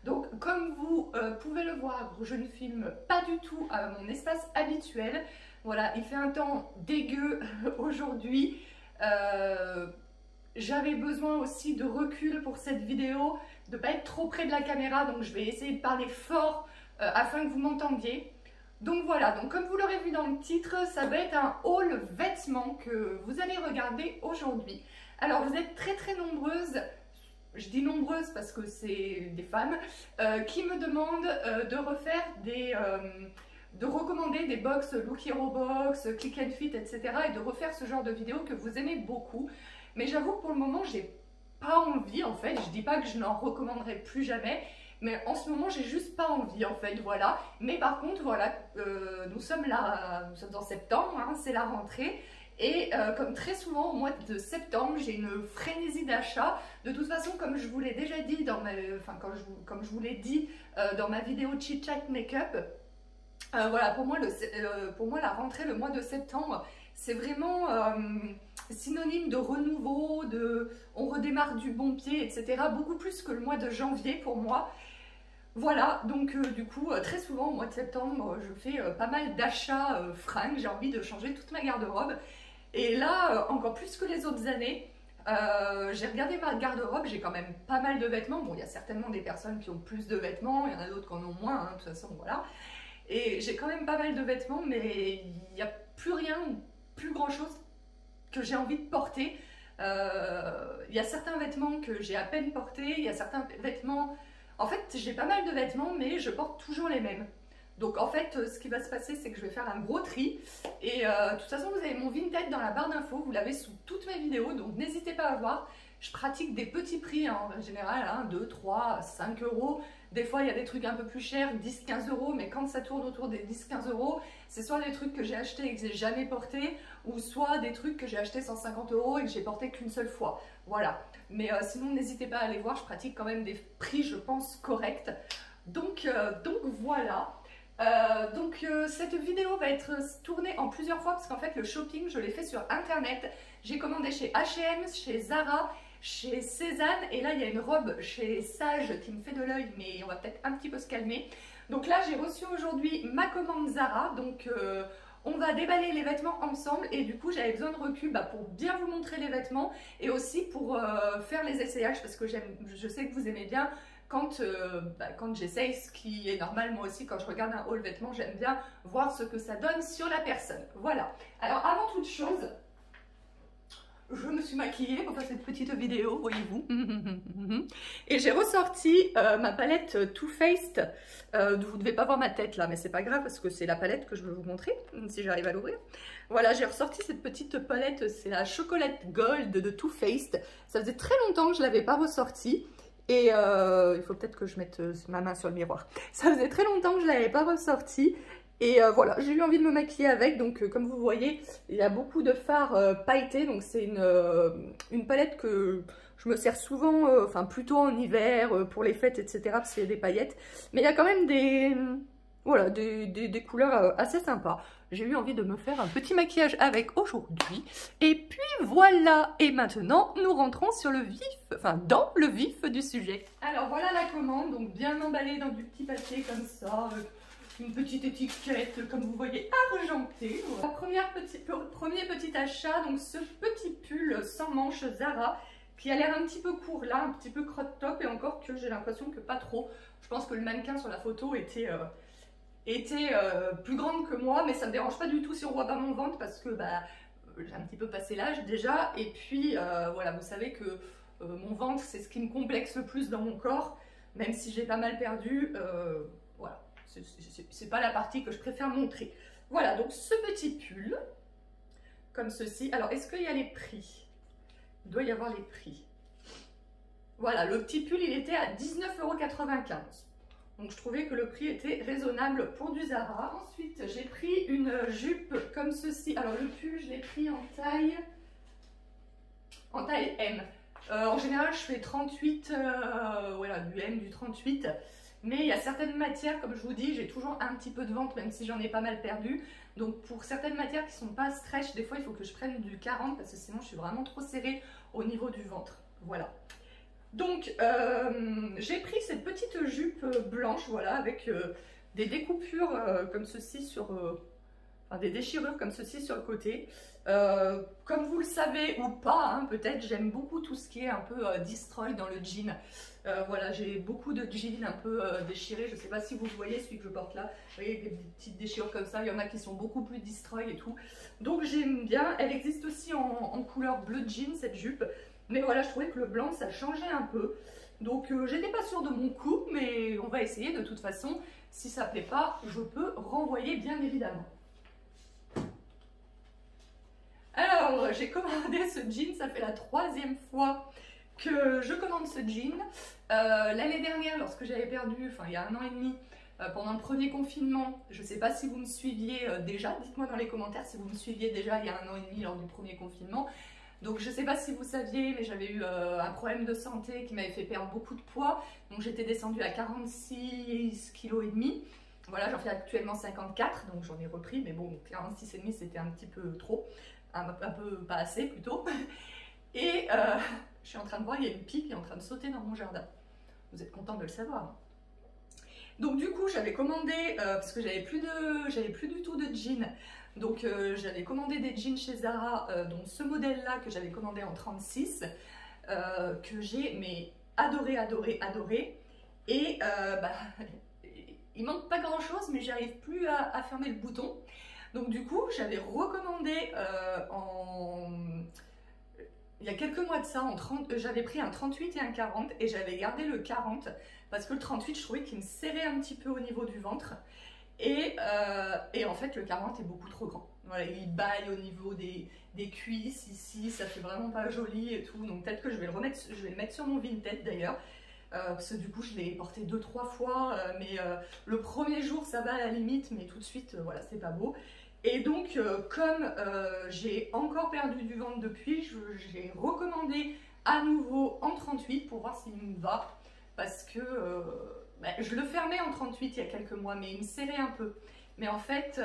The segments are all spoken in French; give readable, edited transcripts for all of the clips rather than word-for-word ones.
Donc comme vous pouvez le voir, je ne filme pas du tout à mon espace habituel. Voilà, il fait un temps dégueu aujourd'hui. J'avais besoin aussi de recul pour cette vidéo, de ne pas être trop près de la caméra, donc je vais essayer de parler fort afin que vous m'entendiez. Donc voilà, donc comme vous l'aurez vu dans le titre, ça va être un haul vêtements que vous allez regarder aujourd'hui. Alors vous êtes très nombreuses, je dis nombreuses parce que c'est des femmes, qui me demandent de refaire de recommander des box Look Hero Box, Click and Fit, etc. et de refaire ce genre de vidéos que vous aimez beaucoup. Mais j'avoue que pour le moment, j'ai pas envie en fait. Je dis pas que je n'en recommanderai plus jamais, mais en ce moment, j'ai juste pas envie en fait, voilà. Mais par contre, voilà, nous sommes en septembre, hein, c'est la rentrée. Et comme très souvent au mois de septembre, j'ai une frénésie d'achat. De toute façon, comme je vous l'ai déjà dit dans comme je vous l'ai dit dans ma vidéo Chit Chat Makeup, voilà, pour moi la rentrée, le mois de septembre, c'est vraiment synonyme de renouveau, on redémarre du bon pied, etc. Beaucoup plus que le mois de janvier pour moi. Voilà, donc du coup, très souvent au mois de septembre, je fais pas mal d'achats fringues. J'ai envie de changer toute ma garde-robe. Et là, encore plus que les autres années, j'ai regardé ma garde-robe, j'ai quand même pas mal de vêtements. Bon, il y a certainement des personnes qui ont plus de vêtements, il y en a d'autres qui en ont moins, hein, de toute façon, voilà. Et j'ai quand même pas mal de vêtements, mais il n'y a plus rien, plus grand chose que j'ai envie de porter. Il y a certains vêtements que j'ai à peine portés, il y a certains vêtements... En fait, j'ai pas mal de vêtements, mais je porte toujours les mêmes. Donc en fait, ce qui va se passer, c'est que je vais faire un gros tri. Et de toute façon, vous avez mon Vinted dans la barre d'infos, vous l'avez sous toutes mes vidéos, donc n'hésitez pas à voir. Je pratique des petits prix hein, en général, hein, 2, 3, 5 euros. Des fois, il y a des trucs un peu plus chers, 10, 15 euros, mais quand ça tourne autour des 10, 15 euros, c'est soit des trucs que j'ai achetés et que j'ai jamais portés, ou soit des trucs que j'ai achetés 150 euros et que j'ai porté qu'une seule fois. Voilà. Mais sinon, n'hésitez pas à aller voir, je pratique quand même des prix, je pense, corrects. Donc voilà. Cette vidéo va être tournée en plusieurs fois parce qu'en fait, le shopping, je l'ai fait sur Internet. J'ai commandé chez H&M, chez Zara, chez Cézanne, et là il y a une robe chez Sage qui me fait de l'œil, mais on va peut-être un petit peu se calmer. Donc là j'ai reçu aujourd'hui ma commande Zara, donc on va déballer les vêtements ensemble et du coup j'avais besoin de recul pour bien vous montrer les vêtements et aussi pour faire les essayages parce que je sais que vous aimez bien quand j'essaye, ce qui est normal moi aussi quand je regarde un haul vêtements, j'aime bien voir ce que ça donne sur la personne. Voilà, alors avant toute chose, je me suis maquillée pour faire cette petite vidéo, voyez-vous. Et j'ai ressorti ma palette Too Faced. Vous ne devez pas voir ma tête là, mais c'est pas grave parce que c'est la palette que je veux vous montrer, si j'arrive à l'ouvrir. Voilà, j'ai ressorti cette petite palette, c'est la Chocolate Gold de Too Faced. Ça faisait très longtemps que je ne l'avais pas ressortie. Et il faut peut-être que je mette ma main sur le miroir. Ça faisait très longtemps que je ne l'avais pas ressortie. Et voilà, j'ai eu envie de me maquiller avec, donc comme vous voyez, il y a beaucoup de fards pailletés, donc c'est une palette que je me sers souvent, plutôt en hiver, pour les fêtes, etc., parce qu'il y a des paillettes. Mais il y a quand même des couleurs assez sympas. J'ai eu envie de me faire un petit maquillage avec aujourd'hui. Et puis voilà, et maintenant nous rentrons sur le dans le vif du sujet. Alors voilà la commande, donc bien emballée dans du petit papier comme ça, une petite étiquette comme vous voyez argentée. Voilà. Premier petit achat, donc ce petit pull sans manches Zara qui a l'air un petit peu court là, un petit peu crop top et encore que j'ai l'impression que pas trop. Je pense que le mannequin sur la photo était plus grande que moi, mais ça me dérange pas du tout si on voit pas mon ventre parce que j'ai un petit peu passé l'âge déjà et puis voilà, vous savez que mon ventre c'est ce qui me complexe le plus dans mon corps, même si j'ai pas mal perdu, voilà. C'est pas la partie que je préfère montrer. Voilà, donc ce petit pull, comme ceci. Alors, est-ce qu'il y a les prix? Il doit y avoir les prix. Voilà, le petit pull, il était à 19,95 €. Donc, je trouvais que le prix était raisonnable pour du Zara. Ensuite, j'ai pris une jupe comme ceci. Alors, le pull, je l'ai pris en taille M. En général, je fais 38, voilà, du M, du 38. Mais il y a certaines matières, comme je vous dis, j'ai toujours un petit peu de ventre, même si j'en ai pas mal perdu. Donc pour certaines matières qui ne sont pas stretch, des fois il faut que je prenne du 40 parce que sinon je suis vraiment trop serrée au niveau du ventre. Voilà. Donc, j'ai pris cette petite jupe blanche, voilà, avec des découpures comme ceci sur... enfin, des déchirures comme ceci sur le côté. Comme vous le savez ou pas, hein, peut-être, j'aime beaucoup tout ce qui est un peu destroy dans le jean. Voilà, j'ai beaucoup de jeans un peu déchirés. Je ne sais pas si vous voyez celui que je porte là. Vous voyez, des petites déchirures comme ça. Il y en a qui sont beaucoup plus destroy et tout. Donc j'aime bien. Elle existe aussi en couleur bleu jean, cette jupe. Mais voilà, je trouvais que le blanc, ça changeait un peu. Donc j'étais pas sûre de mon coup, mais on va essayer de toute façon. Si ça ne plaît pas, je peux renvoyer bien évidemment. Alors, j'ai commandé ce jean, ça fait la 3e fois que je commande ce jean. L'année dernière, lorsque j'avais perdu, enfin il y a 1 an et demi, pendant le premier confinement, je ne sais pas si vous me suiviez déjà, dites-moi dans les commentaires si vous me suiviez déjà il y a 1 an et demi lors du premier confinement. Donc je ne sais pas si vous saviez, mais j'avais eu un problème de santé qui m'avait fait perdre beaucoup de poids. Donc j'étais descendue à 46,5 kg. Voilà, j'en fais actuellement 54, donc j'en ai repris, mais bon, 46,5 c'était un petit peu trop, un peu pas assez plutôt. Et je suis en train de voir, il y a une pie qui est en train de sauter dans mon jardin. Vous êtes content de le savoir. Donc du coup, j'avais commandé, parce que j'avais plus du tout de jeans. Donc j'avais commandé des jeans chez Zara, dont ce modèle-là que j'avais commandé en 36, que j'ai mais adoré, adoré, adoré. Et il manque pas grand-chose, mais j'arrive plus à fermer le bouton. Donc du coup, j'avais recommandé il y a quelques mois de ça, j'avais pris un 38 et un 40 et j'avais gardé le 40 parce que le 38, je trouvais qu'il me serrait un petit peu au niveau du ventre et en fait, le 40 est beaucoup trop grand. Voilà, il baille au niveau des cuisses ici, ça fait vraiment pas joli et tout. Donc peut-être que je vais le mettre sur mon Vinted d'ailleurs. Parce que du coup je l'ai porté 2-3 fois, mais le premier jour ça va à la limite, mais tout de suite voilà, c'est pas beau. Et donc comme j'ai encore perdu du ventre depuis, j'ai recommandé à nouveau en 38 pour voir s'il me va, parce que je le fermais en 38 il y a quelques mois, mais il me serrait un peu. Mais en fait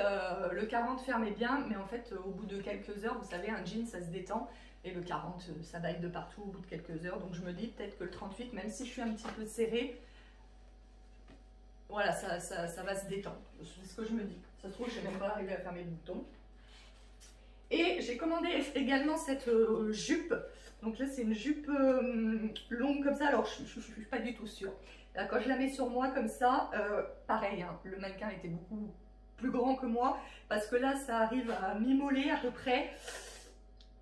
le 40 fermait bien, mais en fait au bout de quelques heures, vous savez, un jean ça se détend. Et le 40, ça baille de partout au bout de quelques heures. Donc je me dis peut-être que le 38, même si je suis un petit peu serrée, voilà, ça va se détendre. C'est ce que je me dis. Ça se trouve, je n'ai même pas arrivé à fermer le bouton. Et j'ai commandé également cette jupe. Donc là, c'est une jupe longue comme ça. Alors, je ne suis pas du tout sûre. Là, quand je la mets sur moi comme ça, pareil, hein, le mannequin était beaucoup plus grand que moi. Parce que là, ça arrive à mi-mollet à peu près.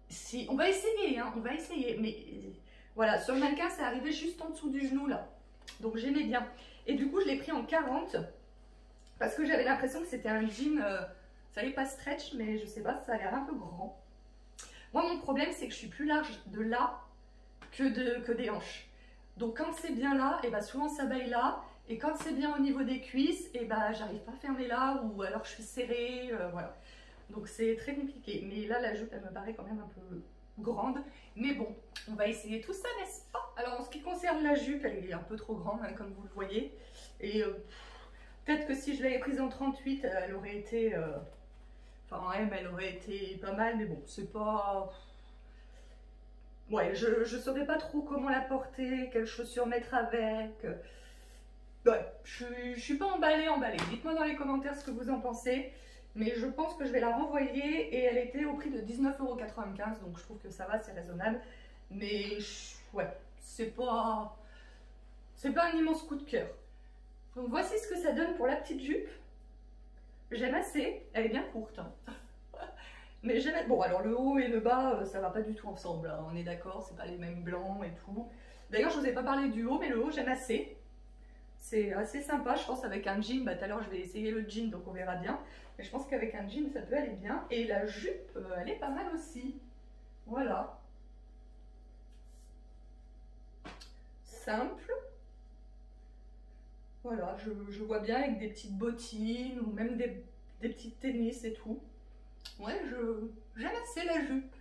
Si, on va essayer, hein, on va essayer, mais voilà, sur le mannequin, c'est arrivé juste en dessous du genou, là. Donc, j'aimais bien. Et du coup, je l'ai pris en 40, parce que j'avais l'impression que c'était un jean, ça n'est pas stretch, mais je sais pas, ça a l'air un peu grand. Moi, mon problème, c'est que je suis plus large de là que des hanches. Donc, quand c'est bien là, et bah, souvent, ça baille là. Et quand c'est bien au niveau des cuisses, et bah, j'arrive pas à fermer là, ou alors je suis serrée, voilà. Donc c'est très compliqué, mais là la jupe elle me paraît quand même un peu grande, mais bon, on va essayer tout ça, n'est-ce pas? Alors en ce qui concerne la jupe, elle est un peu trop grande, hein, comme vous le voyez, et peut-être que si je l'avais prise en 38, elle aurait été, enfin M, elle aurait été pas mal, mais bon, c'est pas... Ouais, je saurais pas trop comment la porter, quelles chaussures mettre avec... Ouais, je suis pas emballée. Dites-moi dans les commentaires ce que vous en pensez. Mais je pense que je vais la renvoyer et elle était au prix de 19,95 €. Donc je trouve que ça va, c'est raisonnable. Mais ouais, c'est pas un immense coup de cœur. Donc voici ce que ça donne pour la petite jupe. J'aime assez. Elle est bien courte. Hein. Mais j'aime... Bon, alors le haut et le bas, ça va pas du tout ensemble. Hein. On est d'accord, c'est pas les mêmes blancs et tout. D'ailleurs, je vous ai pas parlé du haut, mais le haut, j'aime assez. C'est assez sympa, je pense avec un jean, tout à l'heure je vais essayer le jean donc on verra bien. Mais je pense qu'avec un jean ça peut aller bien. Et la jupe, elle est pas mal aussi. Voilà. Simple. Voilà, je vois bien avec des petites bottines ou même des petites tennis et tout. Ouais, j'aime assez la jupe.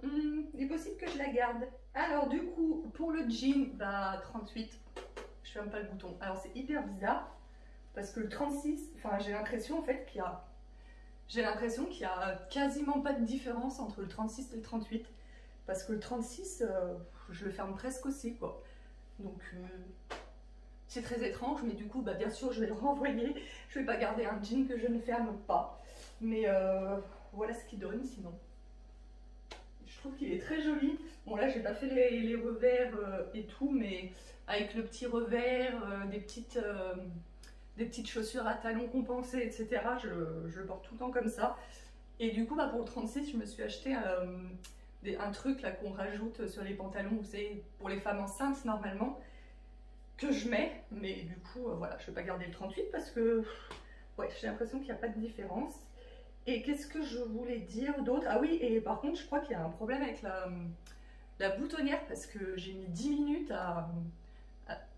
Il est possible que je la garde. Alors du coup, pour le jean, 38. Je ferme pas le bouton. Alors c'est hyper bizarre parce que le 36, enfin j'ai l'impression en fait qu'il y a quasiment pas de différence entre le 36 et le 38. Parce que le 36, je le ferme presque aussi, quoi. Donc, c'est très étrange, mais du coup, bah, bien sûr, je vais le renvoyer. Je vais pas garder un jean que je ne ferme pas. Mais voilà ce qu'il donne, sinon. Je trouve qu'il est très joli. Bon, là, j'ai pas fait les revers et tout, mais avec le petit revers, des petites chaussures à talons compensés, etc. Je le porte tout le temps comme ça. Et du coup, bah, pour le 36, je me suis acheté un truc là qu'on rajoute sur les pantalons, vous savez, pour les femmes enceintes normalement, que je mets. Mais du coup, voilà, je vais pas garder le 38 parce que ouais, j'ai l'impression qu'il n'y a pas de différence. Et qu'est-ce que je voulais dire d'autre? Ah oui, et par contre, je crois qu'il y a un problème avec la boutonnière parce que j'ai mis 10 minutes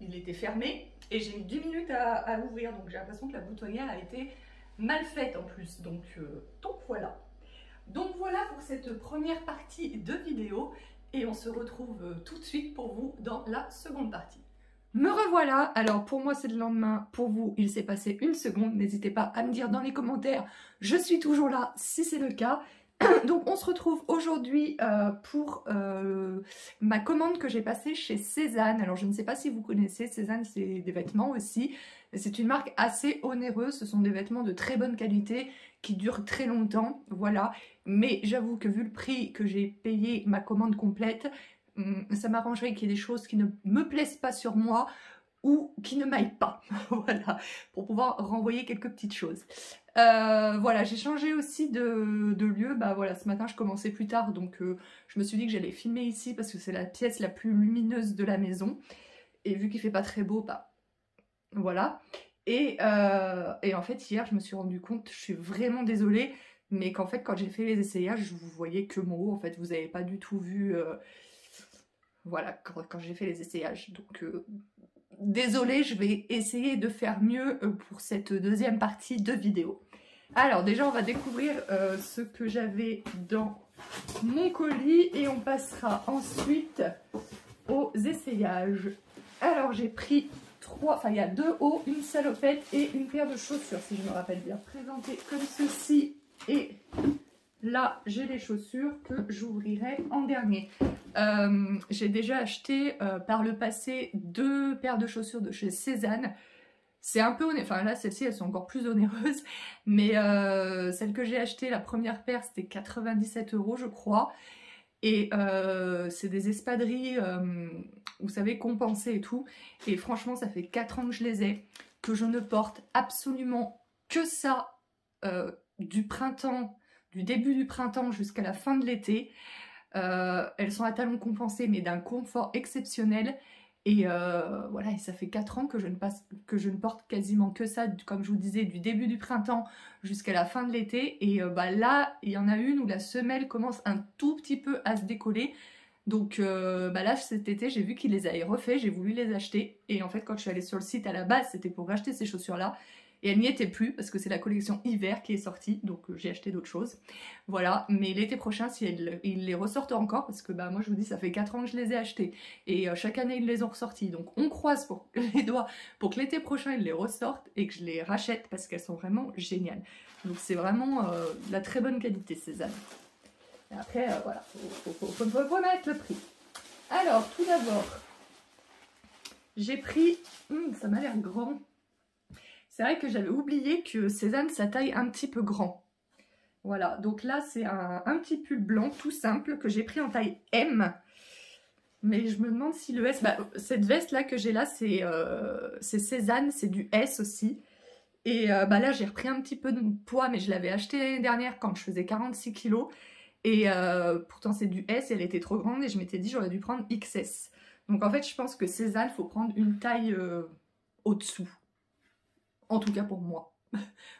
il était fermé et j'ai mis 10 minutes à l'ouvrir. Donc j'ai l'impression que la boutonnière a été mal faite en plus. Donc voilà. Donc voilà pour cette première partie de vidéo et on se retrouve tout de suite pour vous dans la seconde partie. Me revoilà, alors pour moi c'est le lendemain, pour vous il s'est passé une seconde, n'hésitez pas à me dire dans les commentaires, je suis toujours là si c'est le cas. Donc on se retrouve aujourd'hui pour ma commande que j'ai passée chez Cézanne. Alors je ne sais pas si vous connaissez, Cézanne c'est des vêtements aussi, c'est une marque assez onéreuse, ce sont des vêtements de très bonne qualité qui durent très longtemps, voilà. Mais j'avoue que vu le prix que j'ai payé ma commande complète, ça m'arrangerait qu'il y ait des choses qui ne me plaisent pas sur moi ou qui ne m'aillent pas, voilà, pour pouvoir renvoyer quelques petites choses. Voilà, j'ai changé aussi de lieu, bah voilà, ce matin je commençais plus tard, donc je me suis dit que j'allais filmer ici parce que c'est la pièce la plus lumineuse de la maison, et vu qu'il fait pas très beau, bah voilà. Et en fait hier je me suis rendu compte, je suis vraiment désolée, mais qu'en fait quand j'ai fait les essayages, vous voyez que mon haut, en fait vous avez pas du tout vu... voilà, quand j'ai fait les essayages. Donc, désolée, je vais essayer de faire mieux pour cette deuxième partie de vidéo. Alors, déjà, on va découvrir ce que j'avais dans mon colis et on passera ensuite aux essayages. Alors, j'ai pris il y a 2 hauts, une salopette et une paire de chaussures, si je me rappelle bien. Présenté comme ceci et... là, j'ai les chaussures que j'ouvrirai en dernier. J'ai déjà acheté par le passé 2 paires de chaussures de chez Cézanne. C'est un peu onéreux, enfin là, celles-ci, elles sont encore plus onéreuses. Mais celle que j'ai achetée, la première paire, c'était 97 €, je crois. Et c'est des espadrilles, vous savez, compensées et tout. Et franchement, ça fait 4 ans que je les ai, que je ne porte absolument que ça du printemps, du début du printemps jusqu'à la fin de l'été. Elles sont à talons compensés mais d'un confort exceptionnel. Et voilà, et ça fait 4 ans que je ne porte quasiment que ça, comme je vous disais, du début du printemps jusqu'à la fin de l'été. Et bah là, il y en a une où la semelle commence un tout petit peu à se décoller. Donc bah là, cet été, j'ai vu qu'ils les avaient refaits, j'ai voulu les acheter. Et en fait, quand je suis allée sur le site à la base, c'était pour acheter ces chaussures-là. Et elle n'y était plus parce que c'est la collection hiver qui est sortie, donc j'ai acheté d'autres choses. Voilà, mais l'été prochain, si ils les ressortent encore, parce que bah moi je vous dis, ça fait 4 ans que je les ai achetés, et chaque année ils les ont ressortis, donc on croise les doigts pour que l'été prochain ils les ressortent et que je les rachète parce qu'elles sont vraiment géniales. Donc c'est vraiment de la très bonne qualité, Cézanne. Et après, voilà, faut remettre le prix. Alors, tout d'abord, j'ai pris, ça m'a l'air grand. C'est vrai que j'avais oublié que Cézanne, ça taille un petit peu grand. Voilà, donc là, c'est un petit pull blanc tout simple que j'ai pris en taille M. Mais je me demande si le S... Bah, cette veste-là que j'ai là, c'est Cézanne, c'est du S aussi. Et bah là, j'ai repris un petit peu de poids, mais je l'avais acheté l'année dernière quand je faisais 46 kg. Et pourtant, c'est du S, et elle était trop grande, et je m'étais dit j'aurais dû prendre XS. Donc en fait, je pense que Cézanne, il faut prendre une taille au-dessous. En tout cas pour moi.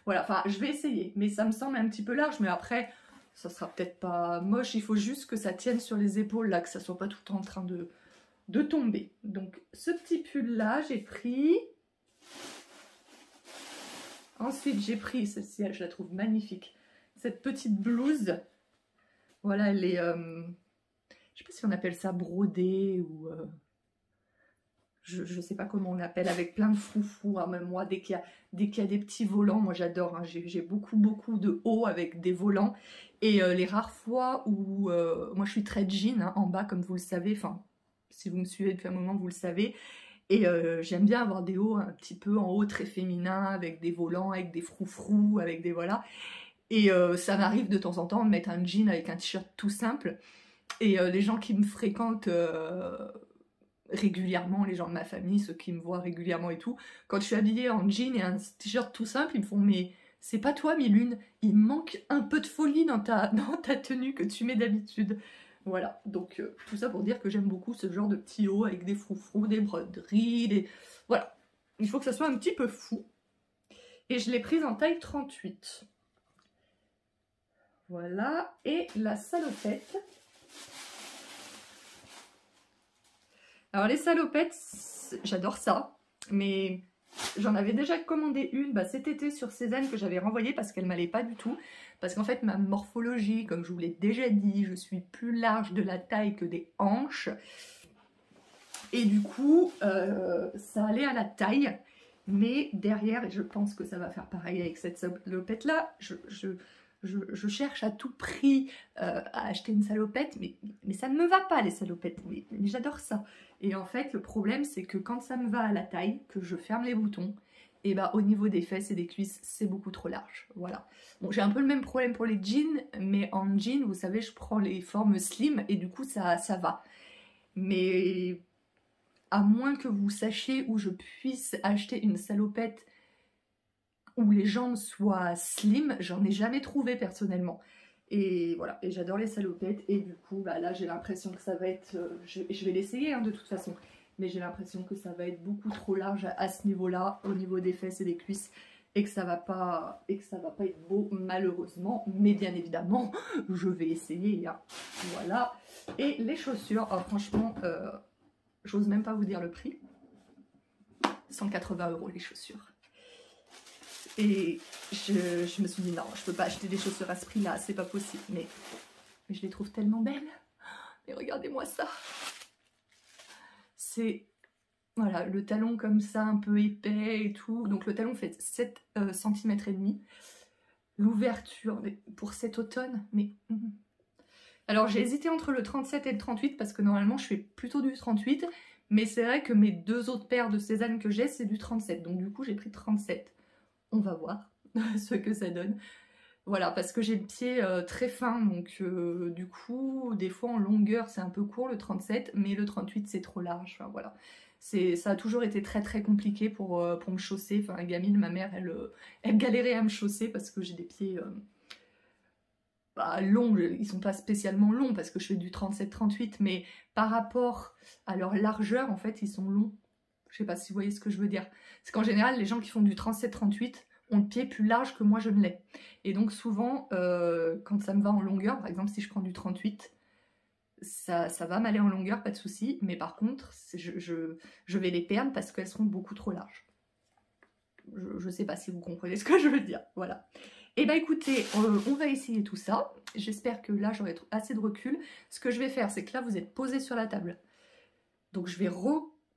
Voilà, enfin je vais essayer, mais ça me semble un petit peu large, mais après ça sera peut-être pas moche, il faut juste que ça tienne sur les épaules là, que ça soit pas tout en train de tomber. Donc ce petit pull là j'ai pris. Ensuite j'ai pris celle-ci, je la trouve magnifique, cette petite blouse. Voilà, elle est, je sais pas si on appelle ça brodée ou... je sais pas comment on appelle, avec plein de froufrous, hein, même moi, dès qu'il y a des petits volants, moi j'adore, hein, j'ai beaucoup de hauts avec des volants, et les rares fois où, moi je suis très jean, hein, en bas comme vous le savez, enfin, si vous me suivez depuis un moment vous le savez, et j'aime bien avoir des hauts un petit peu en haut, très féminins, avec des volants, avec des froufrous, avec des voilà, et ça m'arrive de temps en temps de mettre un jean avec un t-shirt tout simple, et les gens qui me fréquentent régulièrement, les gens de ma famille, ceux qui me voient régulièrement et tout, quand je suis habillée en jean et un t-shirt tout simple, ils me font mais c'est pas toi Milune, il manque un peu de folie dans ta tenue que tu mets d'habitude. Voilà, donc tout ça pour dire que j'aime beaucoup ce genre de petits hauts avec des froufrous, des broderies, des... Voilà, il faut que ça soit un petit peu fou. Et je l'ai prise en taille 38. Voilà, et la salopette. Alors les salopettes, j'adore ça, mais j'en avais déjà commandé une cet été sur Cézanne que j'avais renvoyée parce qu'elle m'allait pas du tout. Parce qu'en fait ma morphologie, comme je vous l'ai déjà dit, je suis plus large de la taille que des hanches. Et du coup, ça allait à la taille, mais derrière, et je pense que ça va faire pareil avec cette salopette là, je cherche à tout prix à acheter une salopette, mais ça ne me va pas les salopettes, mais j'adore ça. Et en fait, le problème, c'est que quand ça me va à la taille, que je ferme les boutons, et au niveau des fesses et des cuisses, c'est beaucoup trop large. Voilà. Bon, j'ai un peu le même problème pour les jeans, mais en jean, vous savez, je prends les formes slim et du coup, ça va. Mais à moins que vous sachiez où je puisse acheter une salopette où les jambes soient slim, j'en ai jamais trouvé personnellement. Et voilà, et j'adore les salopettes, et du coup, là j'ai l'impression que ça va être... je vais l'essayer hein, de toute façon, mais j'ai l'impression que ça va être beaucoup trop large à ce niveau-là, au niveau des fesses et des cuisses, et que ça va pas être beau malheureusement, mais bien évidemment, je vais essayer. Hein. Voilà, et les chaussures, oh, franchement, j'ose même pas vous dire le prix, 180 € les chaussures. Et je me suis dit non, je peux pas acheter des chaussures à ce prix là, c'est pas possible, mais je les trouve tellement belles. Mais regardez-moi ça, c'est voilà, le talon comme ça un peu épais et tout, donc le talon fait 7 cm et demi, l'ouverture pour cet automne, mais alors j'ai hésité entre le 37 et le 38 parce que normalement je fais plutôt du 38, mais c'est vrai que mes deux autres paires de Cézanne que j'ai c'est du 37, donc du coup j'ai pris 37. On va voir ce que ça donne. Voilà, parce que j'ai le pied très fin, donc du coup, des fois en longueur c'est un peu court le 37, mais le 38 c'est trop large, enfin voilà. Ça a toujours été très compliqué pour me chausser, enfin gamine, ma mère elle galérait à me chausser parce que j'ai des pieds longs, ils sont pas spécialement longs parce que je fais du 37-38, mais par rapport à leur largeur en fait ils sont longs. Je sais pas si vous voyez ce que je veux dire. C'est qu'en général, les gens qui font du 37-38 ont le pied plus large que moi je ne l'ai. Et donc souvent, quand ça me va en longueur, par exemple si je prends du 38, ça va m'aller en longueur, pas de souci. Mais par contre, je vais les perdre parce qu'elles seront beaucoup trop larges. Je sais pas si vous comprenez ce que je veux dire. Voilà. Et écoutez, on va essayer tout ça. J'espère que là, j'aurai assez de recul. Ce que je vais faire, c'est que là, vous êtes posé sur la table. Donc je vais repousser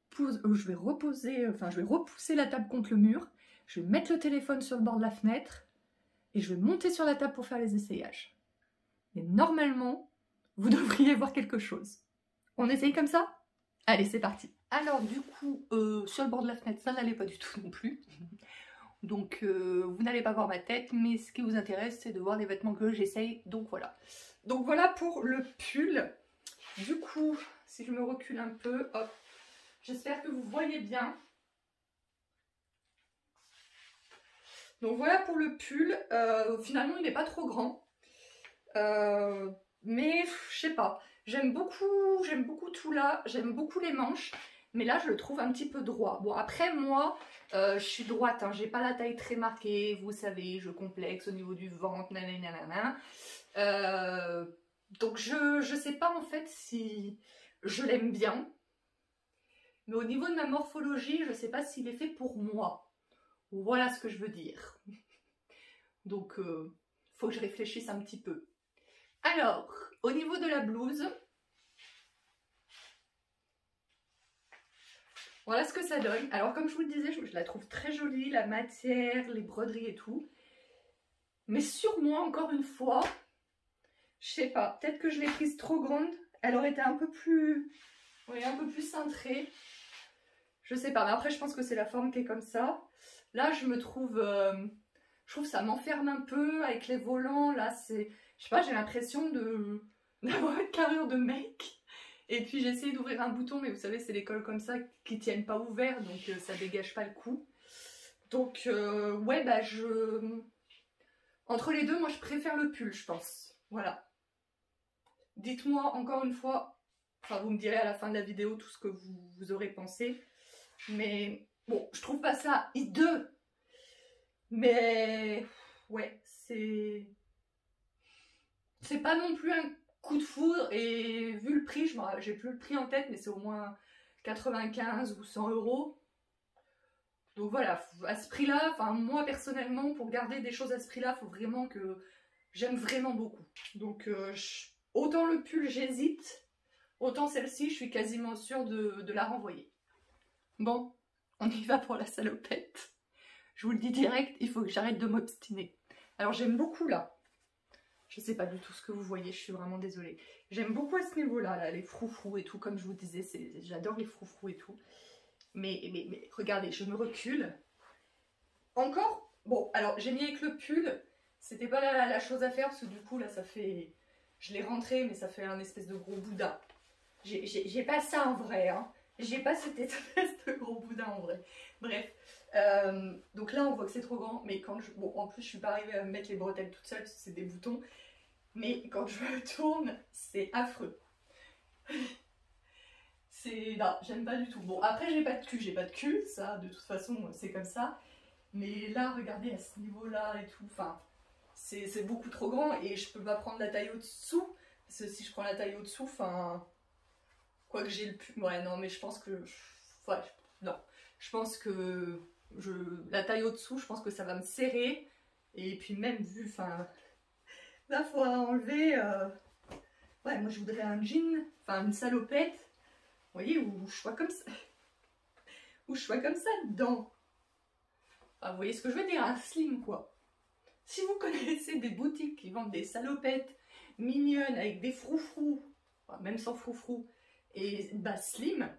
la table contre le mur, je vais mettre le téléphone sur le bord de la fenêtre et je vais monter sur la table pour faire les essayages. Et normalement, vous devriez voir quelque chose. On essaye comme ça? Allez, c'est parti. Alors du coup, sur le bord de la fenêtre, ça n'allait pas du tout non plus. Donc vous n'allez pas voir ma tête, mais ce qui vous intéresse, c'est de voir les vêtements que j'essaye. Donc voilà. Donc voilà pour le pull. Du coup, si je me recule un peu, hop. J'espère que vous voyez bien. Donc voilà pour le pull. Finalement, il n'est pas trop grand. Mais je sais pas. J'aime beaucoup tout là. J'aime beaucoup les manches. Mais là, je le trouve un petit peu droit. Bon, après, moi, je suis droite. Hein, j'ai pas la taille très marquée. Vous savez, je complexe au niveau du ventre. Nanana. Donc, je sais pas en fait si je l'aime bien. Mais au niveau de ma morphologie, je ne sais pas s'il est fait pour moi. Voilà ce que je veux dire. Donc, faut que je réfléchisse un petit peu. Alors, au niveau de la blouse, Voilà ce que ça donne. Alors comme je vous le disais, je la trouve très jolie, la matière, les broderies et tout. Mais sur moi, encore une fois, je sais pas, peut-être que je l'ai prise trop grande. Elle aurait été un peu plus, oui, un peu plus cintrée. Je sais pas, mais après je pense que c'est la forme qui est comme ça. Là je trouve ça m'enferme un peu avec les volants. Là c'est, je sais pas, j'ai l'impression d'avoir une carrure de mec. Et puis j'ai essayé d'ouvrir un bouton, mais vous savez c'est les cols comme ça qui tiennent pas ouvert, donc ça dégage pas le coup. Donc ouais bah entre les deux, moi je préfère le pull je pense. Voilà. Dites-moi encore une fois, enfin vous me direz à la fin de la vidéo tout ce que vous aurez pensé. Mais bon, je trouve pas ça hideux. Mais ouais, c'est pas non plus un coup de foudre. Et vu le prix, j'ai plus le prix en tête, mais c'est au moins 95 ou 100 euros. Donc voilà, à ce prix-là, enfin moi personnellement, pour garder des choses à ce prix-là, il faut vraiment que j'aime vraiment beaucoup. Donc autant le pull j'hésite, autant celle-ci je suis quasiment sûre de la renvoyer. Bon, on y va pour la salopette. Je vous le dis direct, il faut que j'arrête de m'obstiner. Alors j'aime beaucoup là. Je sais pas du tout ce que vous voyez, je suis vraiment désolée. J'aime beaucoup à ce niveau-là, là, les froufrous et tout, comme je vous disais, j'adore les froufrous et tout. Mais regardez, je me recule. Encore, bon, alors j'ai mis avec le pull, c'était pas la chose à faire, parce que du coup là ça fait... Je l'ai rentré, mais ça fait un espèce de gros boudin. J'ai pas ça en vrai, hein. J'ai pas cette espèce de gros boudin en vrai. Bref, donc là on voit que c'est trop grand, mais quand je... Bon, en plus je suis pas arrivée à mettre les bretelles toute seule, parce que c'est des boutons. Mais quand je me tourne, c'est affreux. Non, j'aime pas du tout. Bon, après j'ai pas de cul, ça de toute façon c'est comme ça. Mais là, regardez à ce niveau-là et tout, enfin, c'est beaucoup trop grand et je peux pas prendre la taille au-dessous. Parce que si je prends la taille au-dessous, enfin... Quoi que j'ai le plus... Ouais, non, mais je pense que... Ouais, non. Je pense que... La taille au-dessous, je pense que ça va me serrer. Et puis même vu, enfin... Là, il faudra enlever... Ouais, moi je voudrais un jean, enfin une salopette. Vous voyez, où je sois comme ça. Où je sois comme ça dedans. Enfin, vous voyez ce que je veux dire, un slim quoi. Si vous connaissez des boutiques qui vendent des salopettes mignonnes avec des froufrous, enfin, même sans froufrous, et bah slim,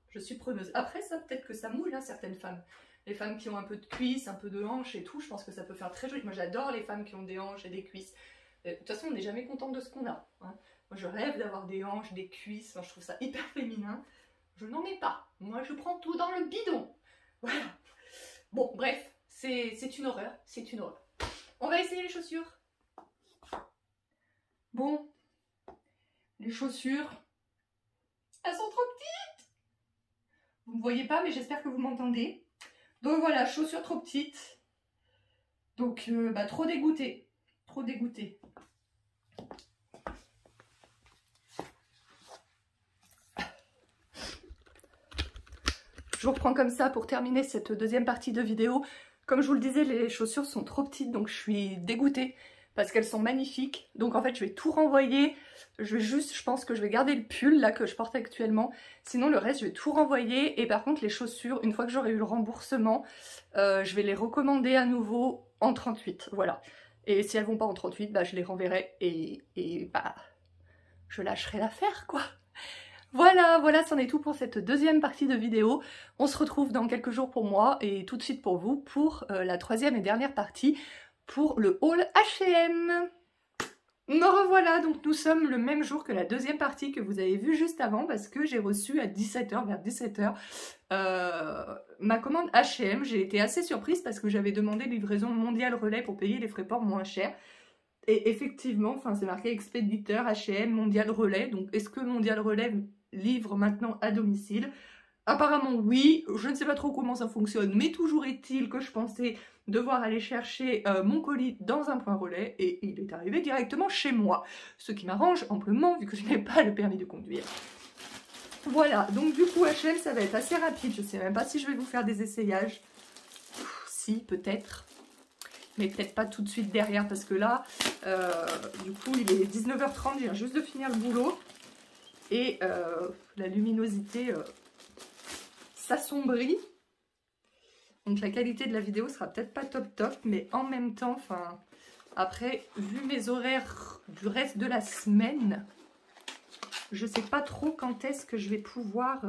je suis preneuse. Après ça, peut-être que ça moule, hein, certaines femmes. Les femmes qui ont un peu de cuisses, un peu de hanches et tout, je pense que ça peut faire très joli. Moi j'adore les femmes qui ont des hanches et des cuisses. De toute façon, on n'est jamais contente de ce qu'on a. Hein. Moi je rêve d'avoir des hanches, des cuisses, enfin, je trouve ça hyper féminin. Je n'en ai pas. Moi je prends tout dans le bidon. Voilà. Bon, bref, c'est une horreur, c'est une horreur. On va essayer les chaussures. Bon, les chaussures, elles sont trop petites. Vous ne voyez pas, mais j'espère que vous m'entendez. Donc voilà, chaussures trop petites. Donc, bah, trop dégoûtée. Trop dégoûtée. Je vous reprends comme ça pour terminer cette deuxième partie de vidéo. Comme je vous le disais, les chaussures sont trop petites, donc je suis dégoûtée parce qu'elles sont magnifiques. Donc en fait, je vais tout renvoyer. Je pense que je vais garder le pull là que je porte actuellement. Sinon, le reste, je vais tout renvoyer. Et par contre, les chaussures, une fois que j'aurai eu le remboursement, je vais les recommander à nouveau en 38. Voilà. Et si elles vont pas en 38, bah, je les renverrai et bah, je lâcherai l'affaire, quoi. Voilà, c'en est tout pour cette deuxième partie de vidéo. On se retrouve dans quelques jours pour moi et tout de suite pour vous pour la troisième et dernière partie pour le haul H&M. Me revoilà, donc nous sommes le même jour que la deuxième partie que vous avez vue juste avant parce que j'ai reçu à 17h, vers 17h, ma commande H&M. J'ai été assez surprise parce que j'avais demandé livraison mondiale relais pour payer les frais port moins cher. Et effectivement, enfin c'est marqué expéditeur H&M mondial relais. Donc est-ce que mondial relais livre maintenant à domicile? Apparemment oui, je ne sais pas trop comment ça fonctionne, mais toujours est-il que je pensais devoir aller chercher mon colis dans un point relais et il est arrivé directement chez moi. Ce qui m'arrange amplement vu que je n'ai pas le permis de conduire. Voilà, donc du coup H&M ça va être assez rapide, je ne sais même pas si je vais vous faire des essayages. Si, peut-être. Mais peut-être pas tout de suite derrière parce que là, du coup il est 19h30, je viens juste de finir le boulot. Et la luminosité, s'assombrit. Donc la qualité de la vidéo sera peut-être pas top, mais en même temps, enfin, après, vu mes horaires du reste de la semaine, je sais pas trop quand est-ce que je vais pouvoir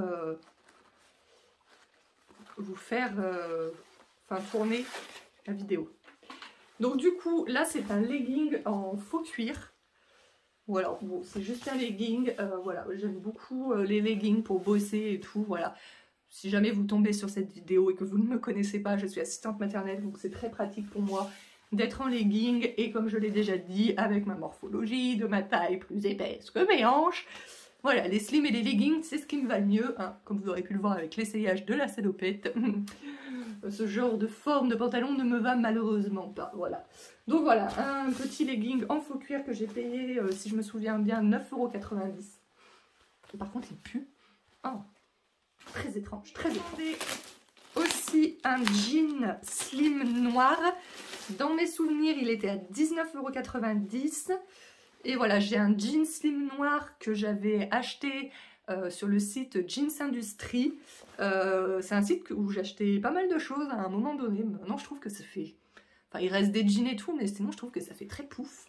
vous faire tourner la vidéo. Donc du coup, là c'est un legging en faux cuir. Voilà, bon, c'est juste un legging. Voilà, j'aime beaucoup les leggings pour bosser et tout, voilà. Si jamais vous tombez sur cette vidéo et que vous ne me connaissez pas, je suis assistante maternelle, donc c'est très pratique pour moi d'être en legging. Et comme je l'ai déjà dit, avec ma morphologie, de ma taille plus épaisse que mes hanches, voilà, les slims et les leggings, c'est ce qui me va le mieux, hein, comme vous aurez pu le voir avec l'essayage de la salopette. Ce genre de forme de pantalon ne me va malheureusement pas, voilà. Donc voilà, un petit legging en faux cuir que j'ai payé, si je me souviens bien, 9,90 €. Par contre, il pue. Oh. Très étrange, très étrange. Aussi un jean slim noir. Dans mes souvenirs, il était à 19,90 €. Et voilà, j'ai un jean slim noir que j'avais acheté sur le site Jeans Industrie. C'est un site où j'achetais pas mal de choses à un moment donné. Maintenant, je trouve que ça fait... Enfin, il reste des jeans et tout, mais sinon, je trouve que ça fait très pouf.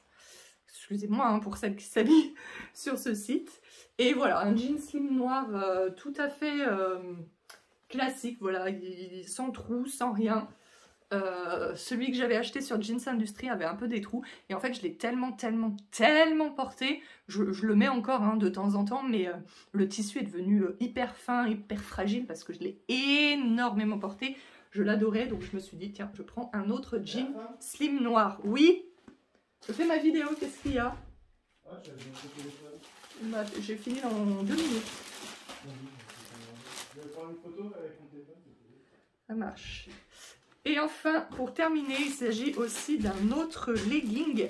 Excusez-moi hein, pour celles qui s'habillent sur ce site. Et voilà, un jean slim noir tout à fait classique, voilà, sans trous, sans rien. Celui que j'avais acheté sur Jeans Industrie avait un peu des trous. Et en fait, je l'ai tellement porté. Je le mets encore hein, de temps en temps, mais le tissu est devenu hyper fin, hyper fragile parce que je l'ai énormément porté. Je l'adorais, donc je me suis dit, tiens, je prends un autre jean slim noir. Oui, je fais ma vidéo, qu'est-ce qu'il y a? J'ai fini dans 2 minutes. Ça marche. Et enfin, pour terminer, il s'agit aussi d'un autre legging.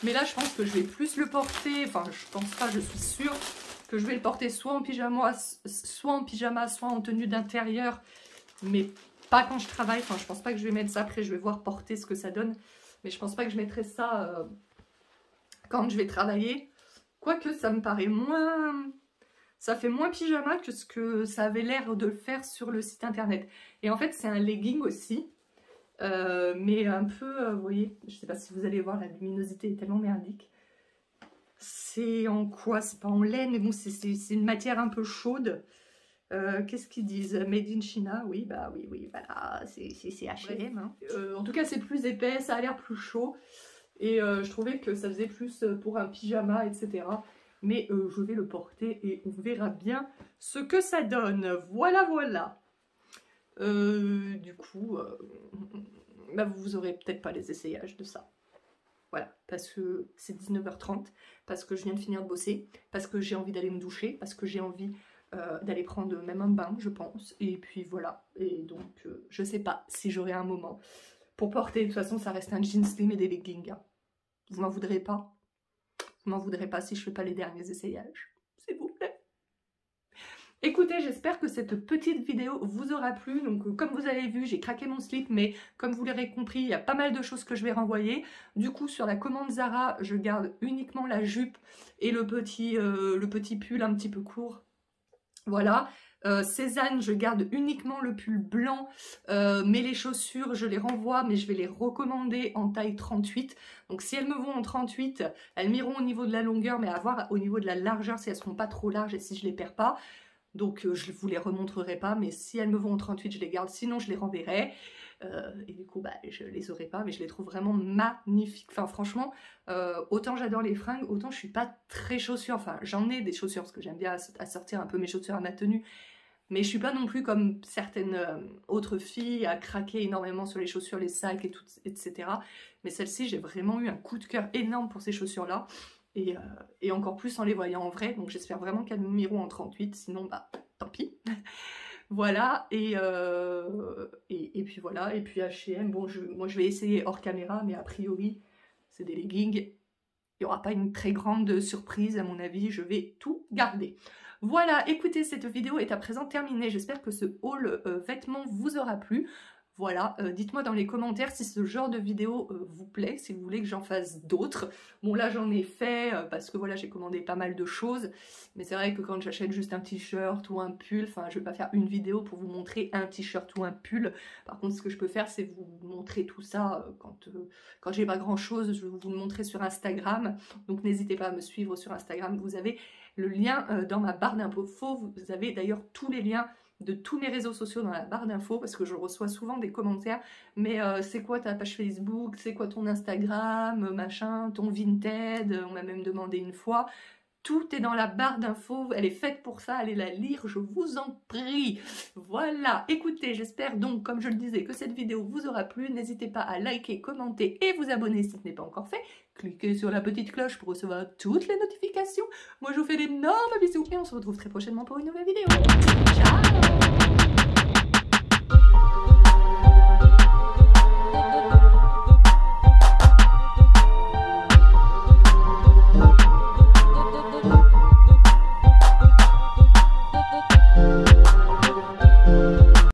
Mais là, je pense que je vais plus le porter. Enfin, je pense pas, je suis sûre que je vais le porter soit en pyjama, soit en tenue d'intérieur. Mais pas quand je travaille. Enfin, je pense pas que je vais mettre ça. Après, je vais voir porter ce que ça donne. Mais je pense pas que je mettrai ça quand je vais travailler. Quoique ça me paraît moins... Ça fait moins pyjama que ce que ça avait l'air de le faire sur le site internet. Et en fait, c'est un legging aussi. Mais un peu, vous voyez, je sais pas si vous allez voir, la luminosité est tellement merdique. C'est en quoi? C'est pas en laine, mais bon, c'est une matière un peu chaude. Qu'est-ce qu'ils disent? Made in China, oui, bah oui, voilà, c'est H&M. Hein. En tout cas, c'est plus épais, ça a l'air plus chaud. Et je trouvais que ça faisait plus pour un pyjama, etc. Mais je vais le porter et on verra bien ce que ça donne. Voilà, voilà. Du coup, bah vous aurez peut-être pas les essayages de ça. Voilà, parce que c'est 19h30, parce que je viens de finir de bosser, parce que j'ai envie d'aller me doucher, parce que j'ai envie d'aller prendre même un bain, je pense. Et puis voilà, et donc je sais pas si j'aurai un moment pour porter. De toute façon, ça reste un jean slim et des leggings. Hein. Vous m'en voudrez pas? Vous m'en voudrez pas si je fais pas les derniers essayages, s'il vous plaît. Écoutez, j'espère que cette petite vidéo vous aura plu. Donc comme vous avez vu, j'ai craqué mon slip, mais comme vous l'aurez compris, il y a pas mal de choses que je vais renvoyer. Du coup, sur la commande Zara, je garde uniquement la jupe et le petit pull un petit peu court. Voilà. Cézanne, je garde uniquement le pull blanc, mais les chaussures, je les renvoie, mais je vais les recommander en taille 38. Donc si elles me vont en 38, elles m'iront au niveau de la longueur, mais à voir au niveau de la largeur si elles seront pas trop larges et si je les perds pas. Donc je ne vous les remontrerai pas, mais si elles me vont en 38, je les garde, sinon je les renverrai. Et du coup, bah, je les aurai pas, mais je les trouve vraiment magnifiques. Enfin, franchement, autant j'adore les fringues, autant je suis pas très chaussure. Enfin, j'en ai des chaussures, parce que j'aime bien assortir un peu mes chaussures à ma tenue. Mais je suis pas non plus comme certaines autres filles à craquer énormément sur les chaussures, les sacs et tout, etc. Mais celle-ci, j'ai vraiment eu un coup de cœur énorme pour ces chaussures-là. Et encore plus en les voyant en vrai. Donc j'espère vraiment qu'elles m'iront en 38. Sinon, bah, tant pis. Voilà. Et puis voilà. Et puis H&M, bon, moi je vais essayer hors caméra. Mais a priori, c'est des leggings. Il n'y aura pas une très grande surprise à mon avis. Je vais tout garder. Voilà, écoutez, cette vidéo est à présent terminée. J'espère que ce haul vêtements vous aura plu. Voilà, dites-moi dans les commentaires si ce genre de vidéo vous plaît, si vous voulez que j'en fasse d'autres. Bon là j'en ai fait parce que voilà j'ai commandé pas mal de choses, mais c'est vrai que quand j'achète juste un t-shirt ou un pull, enfin je vais pas faire une vidéo pour vous montrer un t-shirt ou un pull. Par contre ce que je peux faire c'est vous montrer tout ça quand j'ai pas grand chose, je vais vous le montrer sur Instagram. Donc n'hésitez pas à me suivre sur Instagram, vous avez le lien dans ma barre d'infos, vous avez d'ailleurs tous les liens de tous mes réseaux sociaux dans la barre d'infos parce que je reçois souvent des commentaires mais c'est quoi ta page Facebook, c'est quoi ton Instagram, machin, ton Vinted, on m'a même demandé une fois. Tout est dans la barre d'infos, elle est faite pour ça, allez la lire, je vous en prie. Voilà, écoutez, j'espère donc, comme je le disais, que cette vidéo vous aura plu. N'hésitez pas à liker, commenter et vous abonner si ce n'est pas encore fait. Cliquez sur la petite cloche pour recevoir toutes les notifications. Moi, je vous fais d'énormes bisous et on se retrouve très prochainement pour une nouvelle vidéo. Ciao!